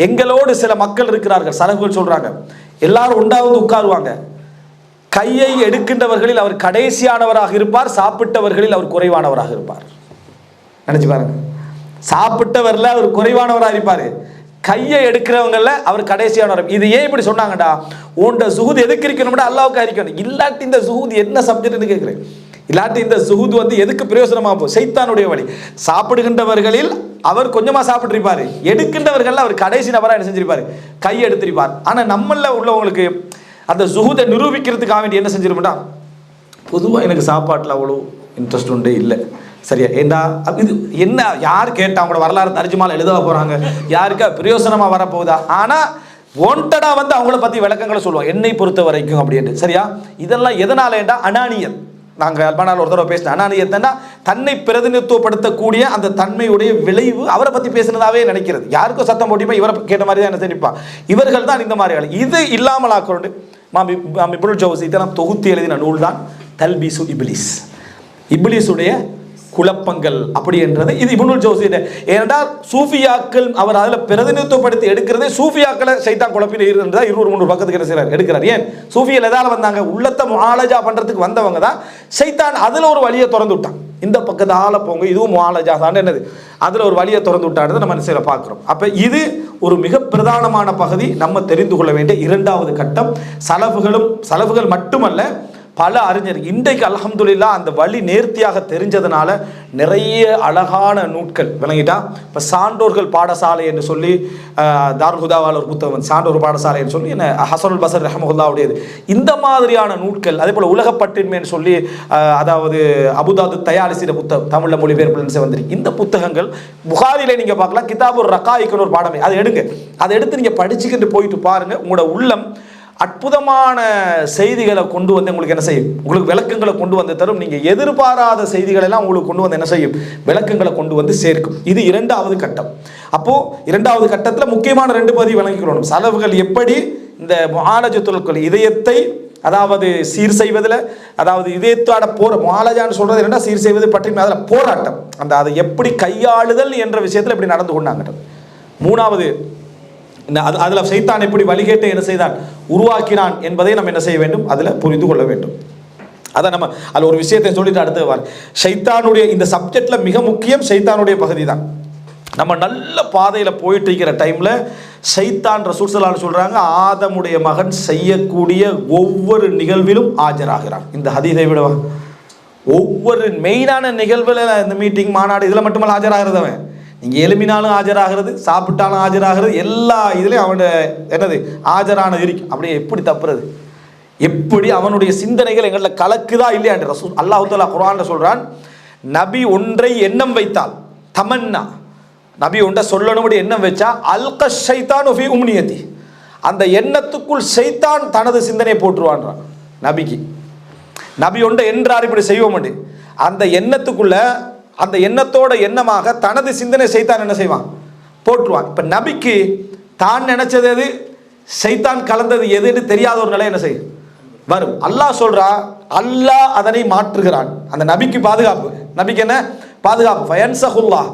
எங்களோடு சில மக்கள் இருக்கிறார்கள், சலஃபுகள் சொல்றாங்க, எல்லாரும் உண்டாவது உட்காருவாங்க, கையை எடுக்கின்றவர்களில் அவர் கடைசியானவராக இருப்பார், சாப்பிட்டவர்களில் அவர் குறைவானவராக இருப்பார். நினைச்சு பாருங்க, சாப்பிட்டவர்ல அவர் குறைவானவராக இருப்பார், கையை எடுக்கிறவங்கள அவர் கடைசியானவர். இது ஏன் இப்படி சொன்னாங்கடா, உண்ட சுஹூத் எதுக்கு இருக்கணும்டா, அல்லாவுக்கு இருக்கணும். இல்லாட்டி இந்த சுஹூத் என்ன சப்ஜெக்ட்னு கேட்கிறேன். இல்லாட்டி இந்த சுஹூத் வந்து எதுக்கு பிரயோசனமாக போகும்? சைத்தானுடைய வழி. சாப்பிடுகின்றவர்களில் அவர் கொஞ்சமா சாப்பிட்டிருப்பாரு, எடுக்கின்றவர்கள் அவர் கடைசி நபராக என்ன செஞ்சிருப்பாரு, கை எடுத்திருப்பார். ஆனா நம்மள உள்ளவங்களுக்கு அந்த சுஹூதை நிரூபிக்கிறதுக்காக வேண்டி என்ன செஞ்சிருப்பா, பொதுவாக எனக்கு சாப்பாட்டில் அவ்வளோ இன்ட்ரெஸ்ட் உண்டே இல்லை, சரியா, ஏண்டா இது என்ன யார் கேட்டா, அவங்களோட வரலாறு தர்ஜுமால எழுத போறாங்க, யாருக்கா பிரயோசனமா வரப்போகுதா? ஆனா ஒன்டடா வந்து அவங்கள பத்தி விளக்கங்களை சொல்லுவோம், என்னை பொறுத்த வரைக்கும் அப்படின்ட்டு, சரியா. இதெல்லாம் எதனாலேண்டா அனானியல். நாங்கள் அல்பானால் ஒரு தடவை பேசினோம், அனானியத்தைன்னா தன்னை பிரதிநிதித்துவப்படுத்தக்கூடிய அந்த தன்மையுடைய விளைவு. அவரை பற்றி பேசினதாவே நினைக்கிறது, யாருக்கும் சத்தம் போட்டிப்பா இவரை கேட்ட மாதிரி தான் என்ன நினைப்பான். இவர்கள் தான் இந்த மாதிரி. இது இல்லாமல் ஆக்கொண்டு இப்னுல் ஜௌஸி இதெல்லாம் தொகுத்து எழுதின நூல் தான் தல்பீசு இப்லீஸ், இப்லீஸுடைய குழப்பங்கள் அப்படி என்றது. இது இப்னுல் ஜௌஸி. ஏனென்றால் சூஃபியாக்கள் அவர் அதில் பிரதிநிதித்துவப்படுத்தி எடுக்கிறதே சூஃபியாக்களை சைத்தான் குழப்பில் இருந்தால் 200-300 பக்கத்துக்கு என்ன செய்கிறார், எடுக்கிறார். ஏன் சூஃபியில் எதால வந்தாங்க, உள்ளத்தை முஆலஜா பண்ணுறதுக்கு வந்தவங்க தான். சைத்தான் அதில் ஒரு வழியை திறந்து விட்டான், இந்த பக்கத்தால போங்க, இதுவும் முஆலஜா தான் என்னது, அதில் ஒரு வழியை திறந்து விட்டான்றதை நம்ம என்ன பார்க்குறோம். அப்போ இது ஒரு மிக பிரதானமான பகுதி, நம்ம தெரிந்து கொள்ள வேண்டிய இரண்டாவது கட்டம். சலஃபுகள் மட்டுமல்ல, பல அறிஞர் இன்றைக்கு அல்ஹம்துலில்லாஹ் அந்த வழி நேர்த்தியாக தெரிஞ்சதுனால நிறைய அழகான நூட்கள் விளங்கிட்டா. இப்போ சான்றோர்கள் பாடசாலை என்று சொல்லி தாருல் ஹுதாவால் ஒரு புத்தகம், சான்றோர் பாடசாலை என்று சொல்லி என்ன ஹசனுல் பஸர் ரஹ்மஹுல்லாவுடையது. இந்த மாதிரியான நூட்கள், அதே போல் உலகப்பட்டின்மைன்னு சொல்லி அதாவது அபுதாது தயாலிசிற புத்தகம் தமிழில் மொழிபெயர்ப்பு வந்திருக்கு. இந்த புத்தகங்கள் புகாரிலே நீங்கள் பார்க்கலாம், கிதாபுர் ரகாயிக்குன்னு ஒரு பாடமே, அதை எடுங்க, அதை எடுத்து நீங்கள் படிச்சுக்கிட்டு போயிட்டு பாருங்கள். உங்களோட உள்ளம் அற்புதமான செய்திகளை கொண்டு வந்து உங்களுக்கு என்ன செய்யும், உங்களுக்கு விளக்கங்களை கொண்டு வந்து தரும். நீங்கள் எதிர்பாராத செய்திகள் எல்லாம் உங்களுக்கு கொண்டு வந்து என்ன செய்யும், விளக்கங்களை கொண்டு வந்து சேர்க்கும். இது இரண்டாவது கட்டம். அப்போ இரண்டாவது கட்டத்தில் முக்கியமான 2 பகுதி விளங்கிக்கணும். சலஃபுகள் எப்படி இந்த முஆலஜத்துல் இதயத்தை, அதாவது சீர் செய்வதில், அதாவது இதயத்தோட முஆலஜான்னு சொல்றது என்னன்னா சீர் செய்வது பற்றி அதில் போராட்டம், அந்த அதை எப்படி கையாளுதல் என்ற விஷயத்தில் எப்படி நடந்து கொண்டாங்க. மூணாவது, அதில் சைத்தான் எப்படி வழிகேட்டை என்ன செய்தான், உருவாக்கினான் என்பதை நம்ம என்ன செய்ய வேண்டும், அதில் புரிந்து கொள்ள வேண்டும். அதை நம்ம அதில் ஒரு விஷயத்தை சொல்லிட்டு அடுத்து வார். ஷைத்தானுடைய இந்த சப்ஜெக்டில் மிக முக்கியம் ஷைத்தானுடைய பகுதி தான். நம்ம நல்ல பாதையில் போயிட்டு இருக்கிற டைமில் ஷைத்தான் ரசூல் ஸல்லல்லாஹு அலைஹி வஸல்லம் சொல்கிறாங்க, ஆதமுடைய மகன் செய்யக்கூடிய ஒவ்வொரு நிகழ்விலும் ஆஜராகிறான். இந்த ஹதீஸை விடவா, ஒவ்வொரு மெயினான நிகழ்வில், இந்த மீட்டிங் மாநாடு இதில் மட்டுமல்ல ஆஜராகிறதவன், நீங்கள் எழுப்பினாலும் ஆஜராகிறது, சாப்பிட்டாலும் ஆஜராகிறது, எல்லா இதுலேயும் அவனோட என்னது ஆஜரானது இருக்கும். அப்படியே எப்படி தப்புறது, எப்படி அவனுடைய சிந்தனைகள் எங்களில் கலக்குதா இல்லையா என்று ரசூல் அல்லாஹ் தஆலா குர்ஆன்ல சொல்றான். நபி ஒன்றை எண்ணம் வைத்தால், தமன்னா, நபி ஒன்றை சொல்லணும்னு எண்ணம் வச்சா, அல்க ஷைத்தானு ஃபீ உம்னியதி, அந்த எண்ணத்துக்குள் ஷைத்தான் தனது சிந்தனையை போட்டுருவான்றான். நபிக்கு நபி ஒன்றை என்றார் இப்படி செய்வோம், அந்த எண்ணத்துக்குள்ள, அந்த எண்ணத்தோட எண்ணமாக தனது சிந்தனை சைத்தான் என்ன செய்வான், போட்டுருவான். இப்போ நபிக்கு தான் நினைச்சது எது, சைத்தான் கலந்தது எதுன்னு தெரியாத ஒரு நிலை என்ன செய்யும், வரும். அல்லாஹ் சொல்றா, அல்லாஹ் அதனை மாற்றுகிறான். அந்த நபிக்கு பாதுகாப்பு, நபிக்கு என்ன பாதுகாப்பு, ஃபயன்சஹுல்லாஹ்,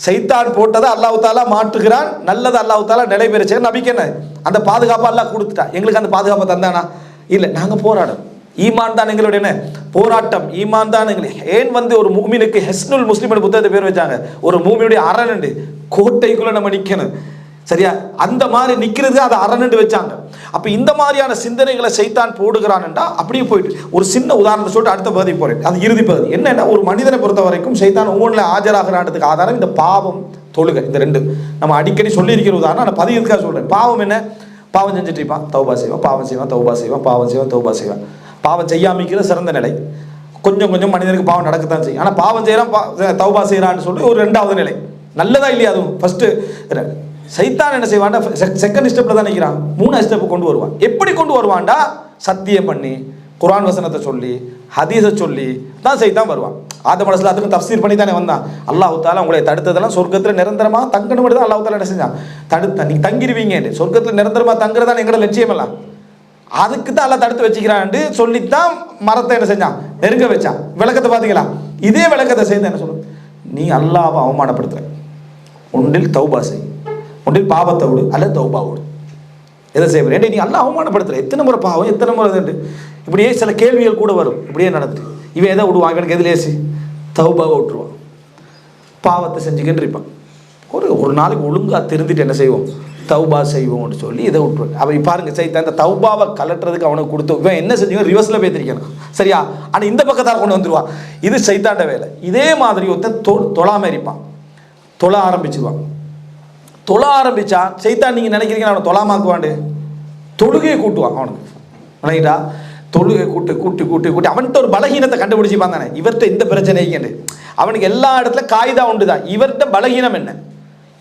சைத்தான் போட்டதை அல்லாஹ் தஆலா மாற்றுகிறான், நல்லது அல்லாஹ் தஆலா நிலைபெறுச்சு. நபிக்கு என்ன அந்த பாதுகாப்பு அல்லாஹ் கொடுத்துட்டா. எங்களுக்கு அந்த பாதுகாப்பை தந்தானா இல்லை, நாங்கள் போராடும். ஈமான் தான் எங்களுடைய என்ன போராட்டம், ஈமான் தான் எங்களுக்கு. ஏன் வந்து ஒரு மூமினுக்கு ஹெஸ்னுல் முஸ்லிம் புத்தகத்தை பேர் வச்சாங்க, ஒரு மூமியுடைய அரணண்டு கோட்டைக்குள்ள நம்ம நிற்கணும், சரியா, அந்த மாதிரி நிற்கிறது அதை அரணண்டு வச்சாங்க. அப்போ இந்த மாதிரியான சிந்தனைகளை சைத்தான் போடுகிறான்டா. அப்படியே போயிட்டு ஒரு சின்ன உதாரணத்தை சொல்லிட்டு அடுத்த பகுதி போறேன். அது இறுதி பகுதி என்னன்னா, ஒரு மனிதனை பொறுத்த வரைக்கும் சைத்தான் ஒவ்வொன்றில் ஆஜராகிறான்றதுக்கு ஆதாரம் இந்த பாவம், தொழுகை. இந்த 2 நம்ம அடிக்கடி சொல்லி இருக்கிற உதாரணம். நான் பதிவுக்காக சொல்றேன். பாவம் என்ன, பாவம் செஞ்சுட்டு இருப்பான், தௌபா செய்வான், பாவம் செய்வான், தௌபா செய்வான், பாவம் செய்வான், தௌபா செய்வான். பாவம் செய்யாமிக்கிற சிறந்த நிலை. கொஞ்சம் கொஞ்சம் மனிதனுக்கு பாவம் நடக்கத்தான் செய்யும். ஆனால் பாவம் செய்யறான், தௌபா செய்யறான்னு சொல்லி ஒரு 2வது நிலை. நல்லதா இல்லையா, அதுவும் ஃபர்ஸ்ட். சைத்தான் என்ன செய்வான்டா, செகண்ட் ஸ்டெப்ல தான் நிற்கிறான், 3வது ஸ்டெப் கொண்டு வருவான். எப்படி கொண்டு வருவான்டா, சத்தியம் பண்ணி, குர்ஆன் வசனத்தை சொல்லி, ஹதீஸை சொல்லி தான் சைத்தான் வருவான். ஆதம் அலைஹிஸ்ஸலாத்துக்கு தஃப்சீர் பண்ணி தானே வந்தான். அல்லாஹ் தஆலா உங்களை தடுத்ததெல்லாம் சொர்க்கத்தில் நிரந்தரமாக தங்கணும் தான் அல்லாஹ் தஆலா என்ன செஞ்சான், தடுத்தான். நீங்க தங்கிடுவீங்க, சொர்க்கத்தில் நிரந்தரமாக தங்குறதான் எங்களோட லட்சியம் எல்லாம். அதுக்கு தான் எல்லாம் தடுத்து வச்சுக்கிறான்னு சொல்லித்தான் மரத்தை என்ன செஞ்சான், நெருங்க வச்சான். விளக்கத்தை பார்த்தீங்களா, இதே விளக்கத்தை செய்து என்ன சொல்லும், நீ அல்லாஹ்வை அவமானப்படுத்துற, ஒன்றில் தௌபா செய், ஒன்றில் பாவத்தை விடு அல்லது தௌபா விடு. எதை செய்ய ஏன்டா நீ அல்லாஹ் அவமானப்படுத்துற, எத்தனை முறை பாவம் எத்தனை முறை இதுண்டு, இப்படியே சில கேள்விகள் கூட வரும். இப்படியே நடந்துட்டு இவன் எதை விடுவான், இவனுக்கு எது லேசி, தௌபாவை விட்டுருவான், பாவத்தை செஞ்சுக்கின்னு இருப்பான். ஒரு நாளைக்கு ஒழுங்காக திருந்திட்டு என்ன செய்வோம், தௌபா செய்வோம்னு சொல்லி இதை விட்டுருவாங்க. அவன் பாருங்க சைத்தான் இந்த தௌபாவை கலட்டுறதுக்கு அவனுக்கு கொடுத்து இவன் என்ன செஞ்சு ரிவர்ஸில் பேத்திருக்கணும் சரியா, ஆனால் இந்த பக்கத்தால் கொண்டு வந்துடுவான். இது சைத்தாண்ட வேலை. இதே மாதிரி ஒருத்தன் தொழாமல் இருப்பான், தொழ ஆரம்பிச்சிருவான். தொழ ஆரம்பிச்சா சைத்தான் நீங்கள் நினைக்கிறீங்க அவனை தொழாமாக்குவாண்டு, தொழுகையை கூட்டுவான் அவனுக்கு. நினைக்கிட்டா தொழுகை கூட்டு கூட்டி கூட்டி கூட்டி அவன்கிட்ட ஒரு பலகீனத்தை கண்டுபிடிச்சிப்பான் தானே. இவர்கிட்ட இந்த பிரச்சனைக்கு அவனுக்கு எல்லா இடத்துல காய்தா உண்டு தான். இவர்கிட்ட பலகீனம் என்ன,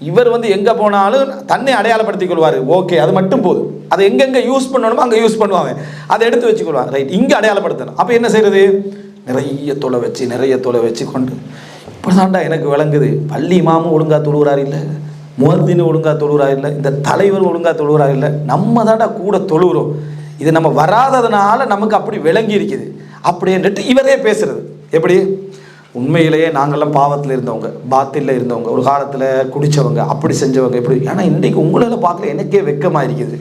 இவர் எங்கே போனாலும் தன்னை அடையாளப்படுத்திக் கொள்வார். ஓகே அது மட்டும் போதும். அதை எங்கெங்கே யூஸ் பண்ணணுமோ அங்கே யூஸ் பண்ணுவாங்க, அதை எடுத்து வச்சுக்கொள்வாங்க. ரைட், இங்கே அடையாளப்படுத்தணும். அப்போ என்ன செய்யறது, நிறைய தொலை வச்சு கொண்டு இப்போ தாண்டா எனக்கு விளங்குது, பள்ளி இமாமும் ஒழுங்காக தொழுகிறார் இல்லை, முஹத்தின் ஒழுங்காக தொழுகிறார் இல்லை, இந்த தலைவர் ஒழுங்காக தொழுகிறார் இல்லை, நம்ம தாண்டா கூட தொழுகிறோம். இது நம்ம வராததுனால நமக்கு அப்படி விளங்கி இருக்குது அப்படின்ட்டு இவரே பேசுறது. எப்படி உண்மையிலேயே நாங்கள்லாம் பாவத்தில் இருந்தவங்க, பாத்தில் இருந்தவங்க, ஒரு காலத்தில் குடித்தவங்க, அப்படி செஞ்சவங்க எப்படி. ஏன்னா இன்றைக்கு உங்களால் பார்க்கல எனக்கே வெக்கமாக இருக்குது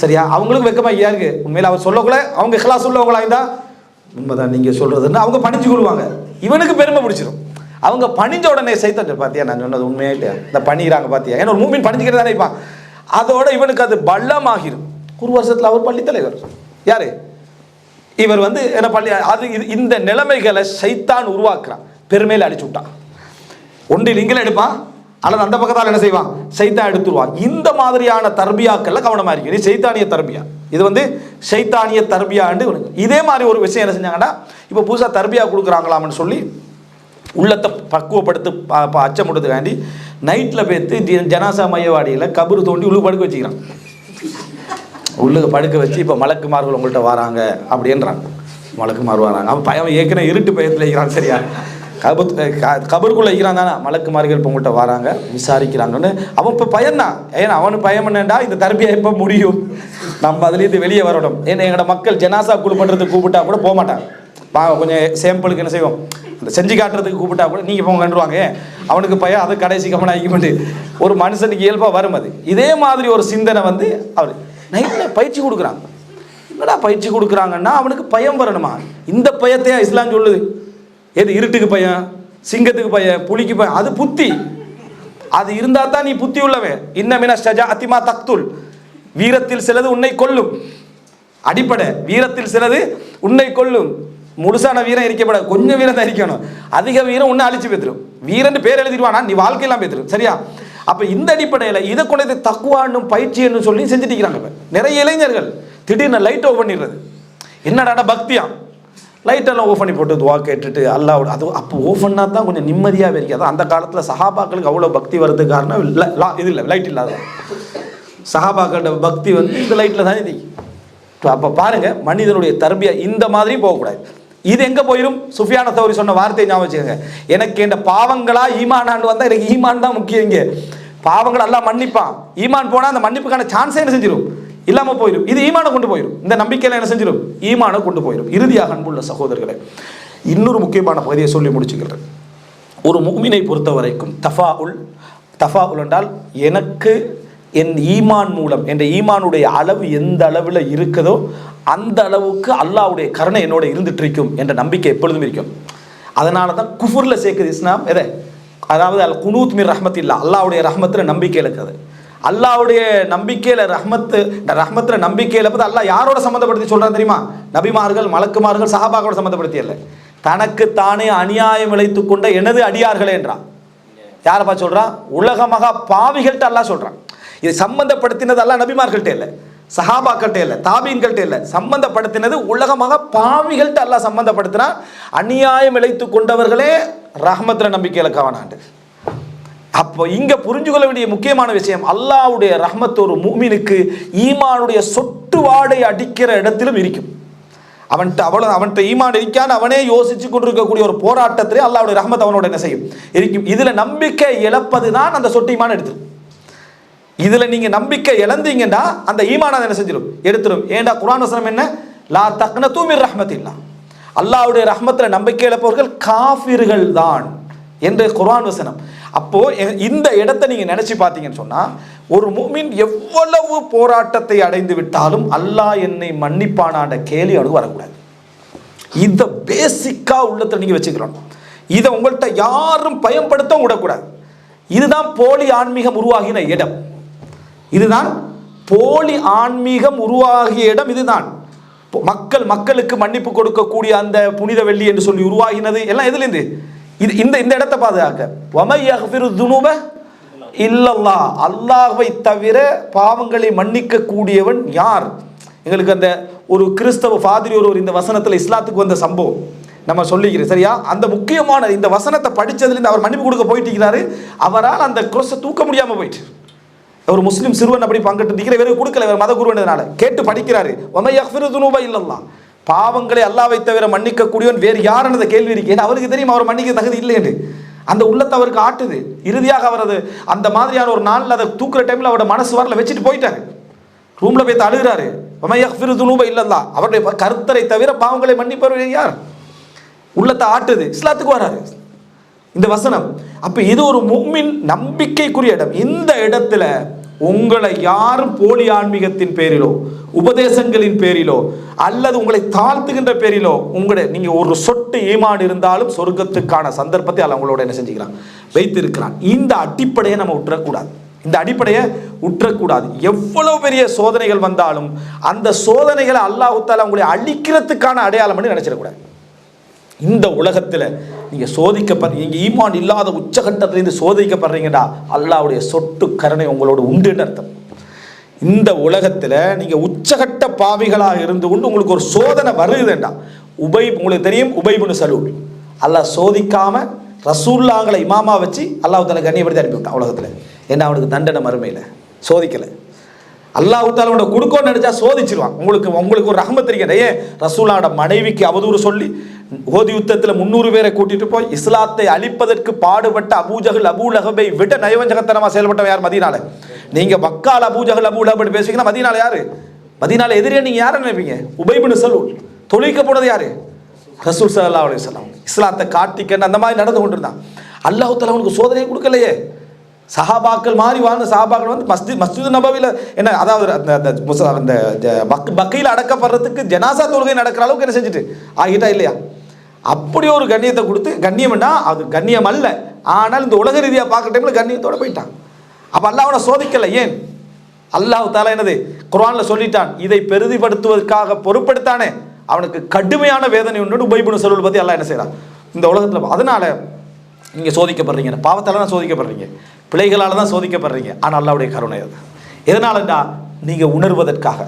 சரியா. அவங்களுக்கு வெக்கமாக யாருக்கு உண்மையில் அவர் சொல்லக்கூட அவங்க இஹ்லாஸ் உள்ளவங்களா இருந்தால் உண்மைதான் நீங்கள் சொல்கிறதுன்னு அவங்க பணிஞ்சு கொள்வாங்க. இவனுக்கு பெருமை பிடிச்சிடும். அவங்க பணிஞ்ச உடனே சைத்தான் பார்த்தியா நான் சொன்னது உண்மையாயிட்டு இந்த பண்ணிக்கிறாங்க பார்த்தியா, ஏன்னா ஒரு மூமின் பணிஞ்சுக்கிறது தானே இருப்பான். அதோட இவனுக்கு அது பள்ளமாகிடும். ஒரு வருஷத்தில் அவர் பள்ளி தலைவர் யாரு, இவர் என்ன பள்ளி. அது இந்த நிலைமைகளை சைத்தான் உருவாக்குறான், பெருமையில் அடிச்சு விட்டான். ஒன்றில் இங்கே எடுப்பான் அல்லது அந்த பக்கத்தால் என்ன செய்வான், சைத்தான் எடுத்துருவான். இந்த மாதிரியான தர்பியாக்கள்ல கவனமா இருக்கு. இது சைத்தானிய தர்பியா, இது சைத்தானிய தர்பியாண்டு. இதே மாதிரி ஒரு விஷயம் என்ன செஞ்சாங்கன்னா, இப்போ புதுசாக தர்பியா கொடுக்குறாங்களாம்னு சொல்லி உள்ளத்தை பக்குவப்படுத்து அச்சமுடுறதுக்காண்டி நைட்டில் பேத்து ஜனாசா மையவாடியில் கபரு தோண்டி உள்ளு படுக்க வச்சுக்கிறான். உள்ளுக்கு படுக்க வச்சு இப்போ மலக்குமார்கள் உங்கள்கிட்ட வராங்க அப்படின்றாங்க. மலக்குமார் வராங்க, அவன் பயம் ஏற்கனவே இருட்டு பயத்தில் இருக்கிறான் சரியா. கபருக்குள்ளே இருக்கிறான் தானே, மலக்குமார்கள் இப்போ உங்கள்கிட்ட வராங்க விசாரிக்கிறாங்கன்னு அவன் இப்போ பயந்தான். ஏன்னா அவனு பயம் என்னண்டா இந்த தர்பியா எப்போ முடியும், நம்ம அதுலேருந்து வெளியே வரணும். ஏன்னா எங்களோட மக்கள் ஜனாசா குழு பண்ணுறதுக்கு கூப்பிட்டா கூட போக மாட்டாங்க. கொஞ்சம் சேம்பிளுக்கு என்ன செய்வோம், இந்த செஞ்சு காட்டுறதுக்கு கூப்பிட்டா கூட நீங்கள் போங்க கண்டுருவாங்க. அவனுக்கு பயம், அது கடைசி கவனம் ஆகிக்கிட்டு ஒரு மனுஷனுக்கு இயல்பாக வரும் அது. இதே மாதிரி ஒரு சிந்தனை அவர் நைட்டில் பயிற்சி கொடுக்குறாங்க. என்னடா பயிற்சி கொடுக்குறாங்கன்னா அவனுக்கு பயம் வரணுமா, இந்த பயத்தையா இஸ்லாம் சொல்லுது. எது இருட்டுக்கு பயம், சிங்கத்துக்கு பயம், புலிக்கு பயம், அது புத்தி. அது இருந்தால் தான் நீ புத்தி உள்ளவன். இன்னமின ஷஜாஅத்தி மா தக்துல், வீரத்தில் சிலது உன்னை கொல்லும். அடிப்படை வீரத்தில் சிலது உன்னை கொல்லும். முழுசான வீரம் இருக்கப்படாது, கொஞ்சம் வீரம் தான் இருக்கணும். அதிக வீரம் உன்னை அழிச்சு பேத்துரும். வீரன் பேர் எழுதிடுவானா நீ வாழ்க்கையெல்லாம் பேத்துரும் சரியா. அப்போ இந்த அடிப்படையில் இதை கொண்டு தக்குவானும் பயிற்சின்னு சொல்லி செஞ்சுட்டு இருக்கிறாங்க. இப்போ நிறைய இளைஞர்கள் திடீர்னு லைட் ஆஃப் பண்ணிடுறது. என்னடா பக்தியா, லைட்டெல்லாம் ஓஃப் பண்ணி போட்டு துவா கேட்டுட்டு அல்லாஹ், அது அப்போ ஓஃப் பண்ணால் தான் கொஞ்சம் நிம்மதியாகவே இருக்காது. அந்த காலத்தில் சஹாபாக்களுக்கு அவ்வளோ பக்தி வர்றதுக்கு காரணம் இது இல்லை, லைட் இல்லாத. சஹாபாக்களோட பக்தி இந்த லைட்டில் தான் இது. அப்போ பாருங்க மனிதனுடைய தர்பியா இந்த மாதிரி போகக்கூடாது. இது எங்கே போயிடும், சுஃபியான தௌரி சொன்ன வார்த்தையை ஞாபகம் வச்சுக்கோங்க. எனக்கு இந்த பாவங்களா ஈமானான்னு வந்தால் எனக்கு ஈமான் தான் முக்கியம். இங்கே பாவங்கள் எல்லாம் மன்னிப்பான், ஈமான் போனால் அந்த மன்னிப்புக்கான சான்ஸே என்ன செஞ்சிடும், இல்லாமல் போயிடும். இது ஈமானை கொண்டு போயிடும். இந்த நம்பிக்கையில் என்ன செஞ்சிடும், ஈமானை கொண்டு போயிடும். இறுதியாக அன்புள்ள சகோதரர்களை இன்னொரு முக்கியமான பகுதியை சொல்லி முடிச்சுக்கிறேன். ஒரு முஃமினை பொறுத்த வரைக்கும் தஃபாஉல் என்றால் எனக்கு என் ஈமான் மூலம் என்ற ஈமானுடைய அளவு எந்த அளவில் இருக்குதோ அந்த அளவுக்கு அல்லாஹ்வுடைய கருணை என்னோட இருந்துட்டு இருக்கும் என்ற நம்பிக்கை எப்பொழுதும் இருக்கும். அதனால தான் குஃபுரில் சேர்க்குது இஸ்லாம். எதை, அதாவது அல் குனூத் மிர் ரஹ்மத்தில்லா, அல்லாஹ்வுடைய ரஹ்மத்தில் நம்பிக்கை இருக்குது. அல்லாஹ்வுடைய நம்பிக்கையில் ரஹ்மத்தில் நம்பிக்கையில் பார்த்து அல்லாஹ் யாரோட சம்மந்தப்படுத்தி சொல்கிறான் தெரியுமா, நபிமார்கள், மலக்குமார்கள், சஹாபாக்களோட சம்மந்தப்படுத்தி இல்லை, தனக்கு தானே அநியாயம் இழைத்து கொண்ட எனது அடியார்களே என்றான். யாரை பார்த்து சொல்கிறான், உலக மகா பாவிகள்கிட்ட அல்லாஹ் சொல்கிறான். இது சம்பந்தப்படுத்தினது அல்லாஹ் நபிமார்கள்ட்ட இல்லை, சஹாபாக்கள்கிட்ட இல்லை, தாபீன்கள்ட்ட இல்லை, சம்பந்தப்படுத்தினது உலகமாக பாவிகள்கிட்ட அல்லாஹ் சம்பந்தப்படுத்தினா. அநியாயம் இழைத்து கொண்டவர்களே ரஹ்மத்தில் நம்பிக்கை இழக்கவானாண்டு. அப்போ இங்கே புரிஞ்சுக்கொள்ள வேண்டிய முக்கியமான விஷயம், அல்லாஹ்வுடைய ரஹ்மத் ஒரு முஃமினுக்கு ஈமானுடைய சொட்டு வாடை அடிக்கிற இடத்திலும் இருக்கும். அவன்கிட்ட ஈமான் இருக்கான்னு அவனே யோசிச்சு கொண்டிருக்கக்கூடிய ஒரு போராட்டத்திலே அல்லாஹ்வுடைய ரஹ்மத் அவனோட என்ன செய்யும் இருக்கும். இதில் நம்பிக்கை இழப்பது தான் அந்த சொட்டு ஈமான் எடுத்துரும். இதில் நீங்கள் நம்பிக்கை இழந்தீங்கன்னா அந்த ஈமான் அதை என்ன செஞ்சிடும், எடுத்துடும். ஏண்டா குர்ஆன் வசனம் என்ன, லா தக்னது மிர் ரஹ்மத்தில்லா, அல்லாஹ்வுடைய ரஹ்மத்தில் நம்பிக்கை இழப்பவர்கள் காஃபிர்கள் தான் என்று குர்ஆன் வசனம். அப்போ இந்த இடத்தை நீங்கள் நினைச்சு பார்த்தீங்கன்னு சொன்னால் ஒரு முஃமின் எவ்வளவு போராட்டத்தை அடைந்து விட்டாலும் அல்லாஹ் என்னை மன்னிப்பானான்ற கேள்வி அவனுக்கு வரக்கூடாது. இதை பேசிக்கா உள்ளத்தை நீங்க வச்சுக்கிறோம். இதை உங்கள்கிட்ட யாரும் பயன்படுத்த விடக்கூடாது. இதுதான் போலி ஆன்மீகம் உருவாகின இடம். இதுதான் போலி ஆன்மீகம் உருவாகிய இடம். இதுதான் மக்களுக்கு மன்னிப்பு கொடுக்கக்கூடிய அந்த புனித வெள்ளி என்று சொல்லி உருவாகினது எல்லாம் எதுலேருந்து? இது இந்த இடத்தை பாதுகாக்க. வமை யக்ஃபிரு துனூப இல்லல்லாஹ், அல்லாஹ்வை தவிர பாவங்களை மன்னிக்க கூடியவன் யார்? எங்களுக்கு அந்த ஒரு கிறிஸ்தவ ஃபாதிரி ஒரு இந்த வசனத்தில் இஸ்லாத்துக்கு வந்த சம்பவம் நம்ம சொல்லிக்கிறேன், சரியா? அந்த முக்கியமான இந்த வசனத்தை படித்ததுலேருந்து அவர் மன்னிப்பு கொடுக்க போயிட்டு இருக்கிறாரு. அவரால் அந்த குரோஸை தூக்க முடியாமல் போயிட்டு, ஒரு முஸ்லீம் சிறுவன் அப்படி பங்கிட்டு இருக்கிற, இவருக்கு கொடுக்கல, இவர் மத குருவனால கேட்டு படிக்கிறாரு. வமை யக்ஃபிரு துனூப இல்லல்லாஹ், பாவங்களை அல்லாஹ்வை தவிர மன்னிக்க கூடியவன் வேறு யாருன்னு கேள்வி இருக்கு. ஏன்னா அவருக்கு தெரியும் அவர் மன்னிக்க தகுதி இல்லை என்று. அந்த உள்ளத்தை அவருக்கு ஆட்டுது. இறுதியாக அவரது அந்த மாதிரியான ஒரு நாளில் அதை தூக்குற டைமில் அவரோட மனசு வரல, வச்சுட்டு போயிட்டாரு. ரூம்ல போய் அழுகிறாரு. வமை யக்ஃபிரு துனூப இல்லல்லாஹ், அவருடைய கர்த்தரை தவிர பாவங்களை மன்னிப்பவர் யார்? உள்ளத்தை ஆட்டுது. இஸ்லாத்துக்கு வராரு இந்த வசனம். அப்ப இது ஒரு முஃமின் நம்பிக்கைக்குரிய இடம். இந்த இடத்துல உங்களை யாரும் போலி ஆன்மீகத்தின் பேரிலோ உபதேசங்களின் பேரிலோ அல்லது உங்களை தாழ்த்துகின்ற பேரிலோ நீங்க ஒரு சொட்டு ஈமான் இருந்தாலும் சொர்க்கத்துக்கான சந்தர்ப்பத்தை அல்ல உங்களோட என்ன செஞ்சுக்கிறான், வைத்திருக்கிறான். இந்த அடிப்படையை நம்ம விட்டுறக்கூடாது. இந்த அடிப்படையை விட்டுறக்கூடாது. எவ்வளவு பெரிய சோதனைகள் வந்தாலும் அந்த சோதனைகளை அல்லாஹ் தஆலா உங்களை அழிக்கிறதுக்கான அடையாளம்னு நினைச்சிடக்கூடாது. இந்த உலகத்தில் நீங்கள் சோதிக்கப்படுறீங்க, ஈமான் இல்லாத உச்சகட்டத்திலிருந்து சோதிக்கப்படுறீங்கடா, அல்லாஹ்வுடைய சொட்டு கருணை உங்களோட உண்டுன்னு அர்த்தம். இந்த உலகத்தில் நீங்கள் உச்சகட்ட பாவிகளாக இருந்து கொண்டு உங்களுக்கு ஒரு சோதனை வருதுண்டா, உங்களுக்கு தெரியும் உபய் இப்னு சலூல் அல்லாஹ் சோதிக்காம ரசூலுல்லாஹ்களை இமாமா வச்சு அல்லாஹ் தஆலா கண்ணியப்படுத்தி அனுப்பிவிட்டான் உலகத்தில். ஏன்னா அவனுக்கு தண்டனை மறுமையில் சோதிக்கலை. அல்லாஹ் தஆலா உங்களை கொடுக்கணும்னு நினைச்சா சோதிச்சிருவான். உங்களுக்கு ஒரு ரஹ்மத் இருக்கிற. ஏன் ரசூலுல்லாஹோட மனைவிக்கு அவதூறு சொல்லி உஹது யுத்தத்தில் 300 பேரை கூட்டிட்டு போய் இஸ்லாத்தை அழிப்பதற்கு பாடுபட்ட அபூஜஹல் அபூலஹபை விட நயவஞ்சகத்தனமாக செயல்பட்டவன் யார்? மதீனால. நீங்க மக்கால் அபூஜஹல் அபூலஹப் பேசுவீங்கன்னா மதீனால யாரு? மதீனால எதிரியா நீங்க யாரை நினைப்பீங்க? உபய் இப்னு சலூல். தொழுவிக்க போனது யாரு? ரசூல் ஸல்லல்லாஹு அலைஹி வஸல்லம். இஸ்லாத்தை காட்டிக்கன்னு அந்த மாதிரி நடந்து கொண்டிருந்தான். அல்லாஹ் தஆலா அவனுக்கு சோதனையை கொடுக்கலையே. சஹாபாக்கள் மாதிரி வாழ்ந்த சஹாபாக்கள் வந்து மஸ்ஜித் நபவியில் என்ன, அதாவது அந்த பக்கையில் அடக்கப்படுறதுக்கு ஜனாசா தொழுகை நடக்கிற அளவுக்கு என்ன செஞ்சுட்டு ஆகிட்டா இல்லையா? அப்படி ஒரு கண்ணியத்தை கொடுத்து, கண்ணியம்னா அது கண்ணியம் அல்ல, ஆனால் இந்த உலக ரீதியாக பார்க்குற டைமில் கண்ணியத்தோடு போயிட்டான். அப்போ அல்லாஹ் அவனை சோதிக்கலை. ஏன்? அல்லாஹ் தஆலா என்னது குர்ஆன்ல சொல்லிட்டான், இதை பெரிதிப்படுத்துவதற்காக பொறுப்படுத்தானே அவனுக்கு கடுமையான வேதனை உண்டு. உபய் இப்னு சலூல் பற்றி அல்லாஹ் என்ன செய்யறான் இந்த உலகத்தில். அதனால நீங்கள் சோதிக்கப்படுறீங்க, பாவத்தால் தான் சோதிக்கப்படுறீங்க, பிழைகளால் தான் சோதிக்கப்படுறீங்க. ஆனால் அல்லாஹ்வுடைய கருணை அது. எதனாலடா? நீங்கள் உணர்வதற்காக,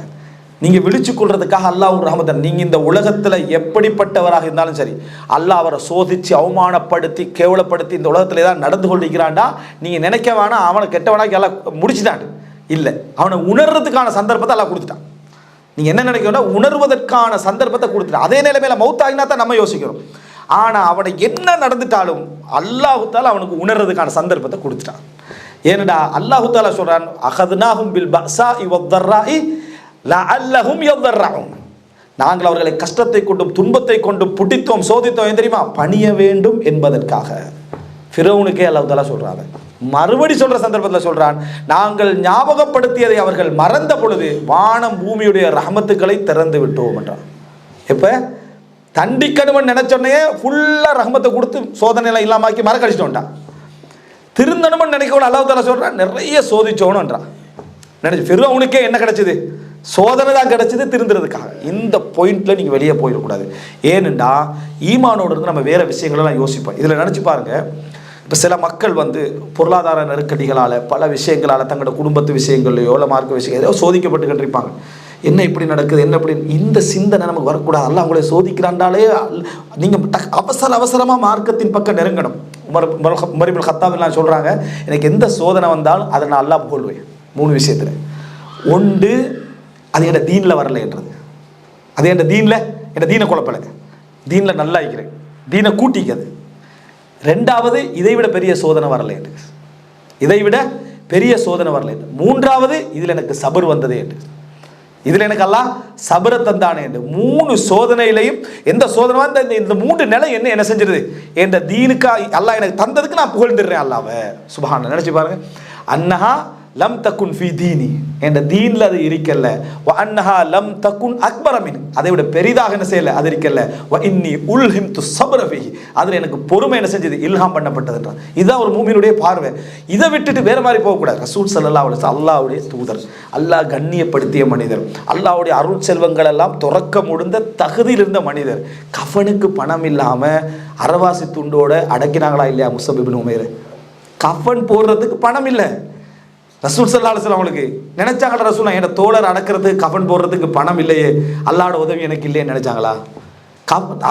நீங்கள் விழிச்சு கொள்றதுக்காக அல்லாஹ் ஒரு ரஹ்மத். நீங்கள் இந்த உலகத்தில் எப்படிப்பட்டவராக இருந்தாலும் சரி, அல்லாஹ் அவரை சோதித்து அவமானப்படுத்தி கேவலப்படுத்தி இந்த உலகத்தில் ஏதாவது நடந்து கொண்டிருக்கிறான்டா, நீங்கள் நினைக்க வேணாம் அவனை கெட்டவனாக்கி எல்லாம் முடிச்சுட்டான். இல்லை, அவனை உணர்றதுக்கான சந்தர்ப்பத்தை எல்லாம் கொடுத்துட்டான். நீங்கள் என்ன நினைக்கணும்னா உணர்வதற்கான சந்தர்ப்பத்தை கொடுத்துட்டான். அதே நிலைமையில மௌத்தாகினா தான் நம்ம யோசிக்கிறோம். ஆனால் அவனை என்ன நடந்துட்டாலும் அல்லாஹ் தஆலா அவனுக்கு உணர்றதுக்கான சந்தர்ப்பத்தை கொடுத்துட்டான். ஏனடா அல்லாஹ் தஆலா சொல்றான், அகதுனாஹும் பில் பஸாஇ வத்தர்ராஇ லஅல்லஹும் யதர்ரஊன். நாங்கள் அவர்களை கஷ்டத்தை கொண்டும் துன்பத்தை கொண்டும் புட்டித்தோம், சோதித்தோம். ஏன் தெரியுமா? பணிய வேண்டும் என்பதற்காக. ஃபிரௌனுக்கே அல்லாஹ் தஆலா சொல்றாங்க. மறுபடி சொல்ற சந்தர்ப்பத்தில் சொல்றான், நாங்கள் ஞாபகப்படுத்தியதை அவர்கள் மறந்த பொழுது வானம் பூமியுடைய ரஹமத்துக்களை திறந்து விட்டோம் என்றான். எப்ப தண்டிக்கணும்னு நினைச்சோடனே ஃபுல்லாக ரஹ்மத்தை கொடுத்து சோதனையெல்லாம் இல்லாமாக்கி மறக்கடிச்சிட்டோம்ட்டான். திருந்தணும்னு நினைக்கணும் அல்லாஹ் தஆலா சொல்கிறான், நிறைய சோதிச்சோணுன்றான். நினைச்சு ஃபிரௌனுக்கே என்ன கிடைச்சிது? சோதனை தான் கிடைச்சிது திருந்துறதுக்காக. இந்த பாயிண்ட்ல நீங்கள் வெளியே போயிடக்கூடாது. ஏனென்றா ஈமானோடு இருந்து நம்ம வேறு விஷயங்களெல்லாம் யோசிப்போம். இதில் நினச்சி பாருங்க, இப்போ சில மக்கள் வந்து பொருளாதார நெருக்கடிகளால் பல விஷயங்களால் தங்களோட குடும்பத்து விஷயங்கள்லையோ இல்லை மார்க்க விஷயம் ஏதோ சோதிக்கப்பட்டு இருப்பாங்க. என்ன இப்படி நடக்குது, என்ன இப்படி, இந்த சிந்தனை நமக்கு வரக்கூடாது. அல்லாஹ் உங்களை சோதிக்கிறாண்டாலே நீங்கள் அவசரமாக மார்க்கத்தின் பக்கம் நெருங்கணும். உமர் இப்னு கத்தாப் எல்லாம் சொல்கிறாங்க, எனக்கு எந்த சோதனை வந்தாலும் அதை நான் அல்லாஹ் புகழ்வேன் 3 விஷயத்தில். ஒன்று, அது என் தீனில் வரலைன்றது. அது என் தீனில் என் தீனை குழப்பலை, தீனில் நல்லா இருக்கிறேன், தீனை கூட்டிக்கிறது. 2வது, இதை விட பெரிய சோதனை வரலை என்று, இதை விட பெரிய சோதனை வரலை என்று. 3வது, இதில் எனக்கு சபர் வந்ததே என்று, இதில் எனக்கு அல்லாஹ் சபரை தந்தானே என்று. 3 சோதனையிலையும் எந்த சோதனை வந்து இந்த 3 நிலை என்ன செஞ்சிருது? என்ற தீனுக்கு அல்லாஹ் எனக்கு தந்ததுக்கு நான் புகழ்ந்துடுறேன் அல்லாஹ்வை. சுப்ஹானல்லாஹ். நினைச்சு பாருங்க, அன்னஹா லம் தகுன் ஃபீ தீனி, என்ற தீன்ல அது இருக்கல்ல. வ அன்னஹா லம் தகுன் அக்பர மின், அதை விட பெரிதாக என்ன செய்யல அது இருக்கல்ல. வ இன்னி உல்ஹிம்து ஸப்ர ஃபீஹி, அதுல எனக்கு பொறுமை என்ன செஞ்சது இல்ஹாம் பண்ணப்பட்டதுன்றான். இதுதான் ஒரு மூமினுடைய பார்வை. இதை விட்டுட்டு வேற மாதிரி போகக்கூடாது. ரசூல் ஸல்லல்லாஹு அலைஹி வஸல்லம் அல்லாஹ்வுடைய தூதர், அல்லாஹ் கண்ணியப்படுத்திய மனிதர், அல்லாஹ்வுடைய அருள் செல்வங்கள் எல்லாம் துறக்க முடிந்த தகுதியில் இருந்த மனிதர். கஃனுக்கு பணம் இல்லாம அரவாசி துண்டோட அடக்கினாங்களா இல்லையா முஸ்அப் இப்னு உமைர்? கஃன் போடுறதுக்கு பணம் இல்லை. ரசூல் ஸல்லல்லாஹு அலைஹி வஸல்லம் அவங்களுக்கு நினைச்சாங்களா ரசூல் என் தோழர் அடக்கிறதுக்கு கஃன் போடுறதுக்கு பணம் இல்லையே, அல்லாஹ்வோட உதவி எனக்கு இல்லையே நினைச்சாங்களா?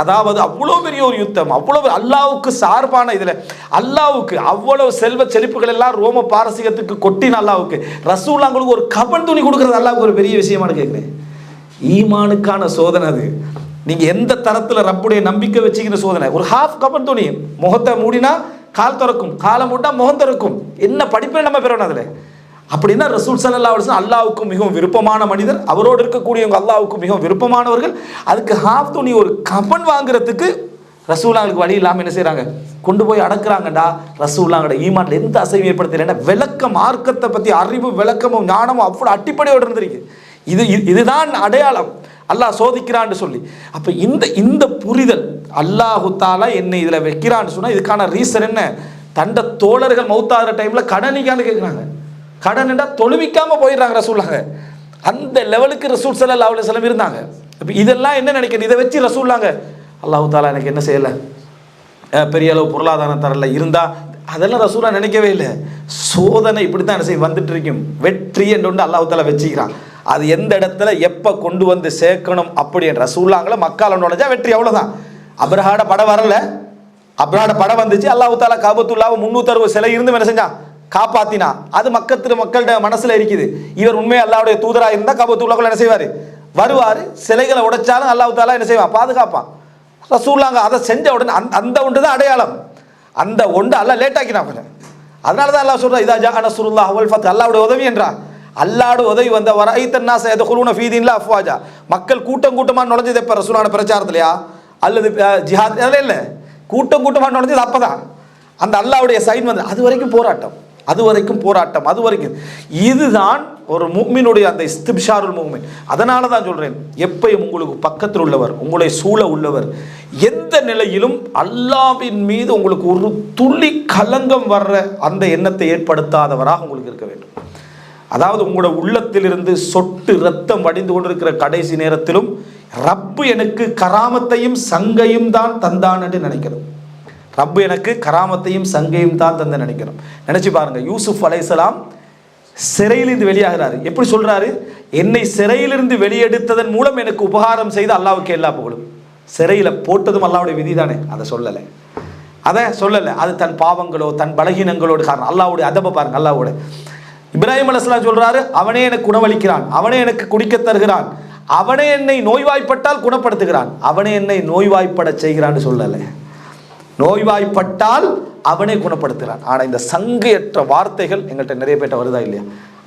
அதாவது அவ்வளோ பெரிய ஒரு யுத்தம், அவ்வளவு அல்லாஹ்வுக்கு சார்பான இதில் அல்லாஹ்வுக்கு அவ்வளவு செல்வ செழிப்புகள் எல்லாம் ரோம பாரசீகத்துக்கு கொட்டின அல்லாஹ்வுக்கு ரசூலுல்லாஹ்வுக்கு ஒரு கஃன் துணி கொடுக்கறது அல்லாஹ்வுக்கு ஒரு பெரிய விஷயமானு கேட்குறேன். ஈமானுக்கான சோதனை அது. நீங்க எந்த தரத்துல ரப்புடைய நம்பிக்கை வச்சுக்கிற சோதனை. ஒரு ஹாஃப் கஃன் துணி, முகத்தை மூடினா கால் திறக்கும், காலை மூட்டா முகம் திறக்கும். என்ன படிப்பை நம்ம பெறணும் அதுல? அப்படின்னா ரசூல் ஸல்லல்லாஹு அலைஹி வஸல்லம் அல்லாஹ்வுக்கு மிகவும் விருப்பமான மனிதர், அவரோடு இருக்கக்கூடியவங்க அல்லாஹ்வுக்கு மிகவும் விருப்பமானவர்கள். அதுக்கு ஹாஃப் துணி ஒரு கஃன் வாங்குறதுக்கு ரசூலுல்லாஹ்வுக்கு வழி இல்லாமல் என்ன செய்யறாங்க, கொண்டு போய் அடக்குறாங்கடா. ரசூலுல்லாஹ்வோட ஈமான்ல எந்த அசைவும் ஏற்படுத்தலைன்னா விளக்க மார்க்கத்தை பத்தி அறிவு விளக்கமும் ஞானமும் அவ்வளோ அட்டிப்படையோடு இருந்திருக்கு. இதுதான் அடையாளம் அல்லாஹ் சோதிக்கிறான்னு சொல்லி. அப்ப இந்த புரிதல் அல்லாஹு தாலா என்னை இதுல வைக்கிறான்னு சொன்னா இதுக்கான ரீசன் என்ன? தண்ட தோழர்கள் மௌத்தாகிற டைம்ல கடனிக்கான்னு கேட்குறாங்க. கடன்டா தொழுவிக்காம போயிடுறாங்க ரசூலுல்லாஹ். அந்த லெவலுக்கு ரசூல் ஸல்லல்லாஹு அலைஹி வஸல்லம் இருந்தாங்க. இப்போ இதெல்லாம் என்ன நினைக்கிறது? இதை வச்சு ரசூலுல்லாஹ் அல்லாஹு தாலா எனக்கு என்ன செய்யலை, பெரிய அளவு பொருளாதாரம் தரல இருந்தா, அதெல்லாம் ரசூலா நினைக்கவே இல்லை. சோதனை இப்படித்தான் என்ன செய்ய வந்துட்டு இருக்கும். வெற்றி என்று அல்லாஹு தாலா வச்சுக்கிறான். அது எந்த இடத்துல எப்போ கொண்டு வந்து சேர்க்கணும் அப்படி ரசூலுல்லாஹ்ல மக்கால நுழைஞ்சா வெற்றி, அவ்வளோதான். அப்ரஹாட படம் வரல, அப்ரஹாட படம் வந்துச்சு. அல்லாஹு தாலா காபத்துல்லாஹ் 360 சிலை இருந்து என்ன செஞ்சான், காப்பாத்தினா. அது மக்கள்கிட்ட மனசுல இருக்குது. இவர் உண்மையை அல்லாஹ்வுடைய தூதராக இருந்தால் காபத்துல்லாஹ் என்ன செய்வார், வருவார். சிலைகளை உடைச்சாலும் அல்லாஹு தாலா என்ன செய்வான், பாதுகாப்பான். ரசூலுல்லாஹ் அதை செஞ்ச உடனே அந்த ஒன்று தான் அடையாளம். அந்த ஒன்று அல்லாஹ் லேட் ஆக்கினாங்க. அதனால தான் அல்லாஹ் சொல்றா இதா ஜா நஸ்ருல்லாஹ் வல் ஃபத், அல்லாஹ்வுடைய உதவி என்றா. அல்லாஹ்வுடைய உதவி வந்த வரைத்தன் நாஸ யதுகுலூன ஃபீ தீனில்லாஹ் அஃப்வாஜா, மக்கள் கூட்டம் கூட்டமா நுழைஞ்சது எப்ப? ரசூலுல்லாஹ் பிரச்சாரத்திலையா அல்லது ஜிஹாத்? அதெல்லாம் இல்லை, கூட்டம் கூட்டமா நுழைஞ்சது அப்பதான். அந்த அல்லாஹ்வுடைய சைன் வந்து அது வரைக்கும் போராட்டம், அது வரைக்கும் போராட்டம், அது வரைக்கும். இதுதான் ஒரு முஃமினுடைய அந்த இஸ்திப்ஷாருல் முஃமின். அதனால தான் சொல்றேன், எப்பயும் உங்களுக்கு பக்கத்தில் உள்ளவர், உங்களை சூழ உள்ளவர், எந்த நிலையிலும் அல்லாஹ்வின் மீது உங்களுக்கு ஒரு துளி கலங்கம் வர்ற அந்த எண்ணத்தை ஏற்படுத்தாதவராக உங்களுக்கு இருக்க வேண்டும். அதாவது உங்களோட உள்ளத்திலிருந்து சொட்டு ரத்தம் வடிந்து கொண்டிருக்கிற கடைசி நேரத்திலும் ரப்பு எனக்கு கராமத்தையும் சங்கையும் தான் தந்தான் என்று நினைக்கிறோம். ரப்பு எனக்கு கராமத்தையும் சங்கையும் தான் தந்த நினைக்கிறோம். நினைச்சு பாருங்க, யூசுப் அலைஹிஸ்ஸலாம் சிறையிலிருந்து வெளியாகிறாரு. எப்படி சொல்றாரு? என்னை சிறையிலிருந்து வெளியெடுத்ததன் மூலம் எனக்கு உபகாரம் செய்து அல்லாஹ்வுக்கு எல்லா புகழும். சிறையில போட்டதும் அல்லாஹ்வுடைய விதி தானே, அதை சொல்லலை, அதை சொல்லலை. அது தன் பாவங்களோ தன் பலகீனங்களோடு காரணம். அல்லாஹ்வுடைய அதப பாருங்க. அல்லாஹ்வோட இப்ராஹிம் அலைஹிஸ்ஸலாம் சொல்றாரு, அவனே எனக்கு உணவளிக்கிறான், அவனே எனக்கு குடிக்க தருகிறான், அவனே என்னை நோய்வாய்ப்பட்டால் குணப்படுத்துகிறான், அவனே என்னை நோய்வாய்ப்பட செய்கிறான்னு சொல்லலை. நோய்வாய்ப்பட்டால் அவனே குணப்படுத்துகிறான். ஆனால் இந்த சங்கையற்ற வார்த்தைகள் எங்கள்கிட்ட நிறைய பேர்ட்ட வருதா இல்லையா?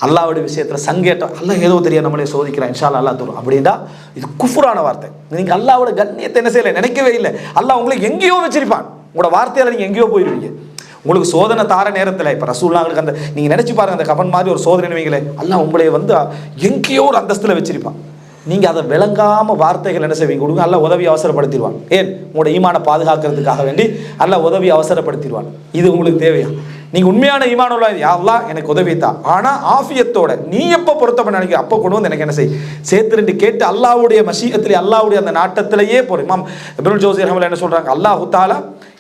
அல்லாஹ்வுடைய விஷயத்தில் சங்கையற்ற, அல்லாஹ் ஏதோ தெரியாது நம்மளே சோதிக்கிறான், இன்ஷா அல்லாஹ் அல்லாஹ் தரும் அப்படின்னா இது குஃப்ரான வார்த்தை. நீங்கள் அல்லாஹ்வோட கண்ணியத்தை என்ன செய்யலை, நினைக்கவே இல்லை. அல்லாஹ் உங்களை எங்கேயோ வச்சிருப்பான். உங்களோட வார்த்தையால் நீங்கள் எங்கேயோ போயிடுவீங்க. உங்களுக்கு சோதனை தார நேரத்தில் இப்போ ரசூலுல்லாஹ்வுக்கு அந்த நீங்கள் நினச்சி பாருங்கள், அந்த கஃன் மாதிரி ஒரு சோதனை வைங்களே, அல்லாஹ் உங்களை வந்து எங்கேயோ ஒரு அந்தஸ்தில் வச்சிருப்பான். நீங்கள் அதை விளங்காமல் வார்த்தைகள் என்ன செய்வீங்க, கொடுங்க, அல்லாஹ் உதவி அவசரப்படுத்திடுவான். ஏன்? உங்களோட ஈமானை பாதுகாக்கிறதுக்காக வேண்டி அல்லாஹ் உதவி அவசரப்படுத்திடுவான். இது உங்களுக்கு தேவையா? நீங்கள் உண்மையான ஈமான் உள்ள அல்லாஹ் எனக்கு உதவி தான், ஆனால் ஆஃபியத்தோட நீ எப்போ பொருத்தப்பட நினைக்கிற அப்போ கொண்டு வந்து எனக்கு என்ன செய் சேர்த்து கேட்டு அல்லாஹ்வுடைய மஷீஅத்திலே அல்லாஹ்வுடைய அந்த நாட்டத்திலேயே போகிறேன். இமாம் இப்னுல் ஜௌஸி ரஹ்மத்துல்லாஹி என்ன சொல்கிறாங்க, அல்லாஹு தஆலா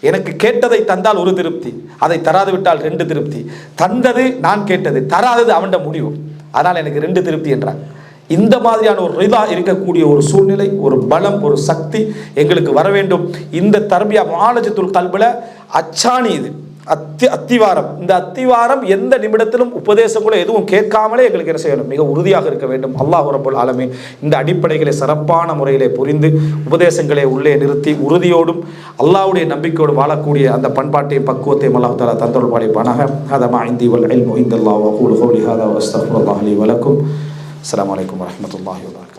எனக்கு கேட்டதை தந்தால் ஒரு திருப்தி, அதை தராது விட்டால் 2 திருப்தி. தந்தது நான் கேட்டது, தராதது அவன்ட முடிவு, அதனால் எனக்கு 2 திருப்தி என்றாங்க. இந்த மாதிரியான ஒரு ரிதா இருக்கக்கூடிய ஒரு சூழ்நிலை, ஒரு பலம், ஒரு சக்தி எங்களுக்கு வர வேண்டும். இந்த தர்பியா முஆலஜத்துல் கல்பில் அச்சாணி இது அத்திவாரம். இந்த அத்திவாரம் எந்த நிமிடத்திலும் உபதேசங்களோ எதுவும் கேட்காமலே எங்களுக்கு என்ன செய்யணும், மிக உறுதியாக இருக்க வேண்டும். அல்லாஹ் ரப்பல் ஆலமீன் இந்த அடிப்படைகளை சிறப்பான முறையிலே புரிந்து உபதேசங்களை உள்ளே நிறுத்தி உறுதியோடும் அல்லாஹ்வுடைய நம்பிக்கையோடு வாழக்கூடிய அந்த பண்பாட்டையும் பக்குவத்தையும் அல்லாஹ் தஆலா தந்தருள் பாலிப்பானாக. ஹதா மா இன்தி வல் இல்மு இன்தல்லாஹ் வ அகூலு கௌலி ஹதா வ அஸ்தக்ஃபிருல்லாஹ் லி வ லக்கும். அஸ்ஸலாமு அலைக்கும் வரஹ்மத்துல்லாஹி வ பரகாத்துஹு.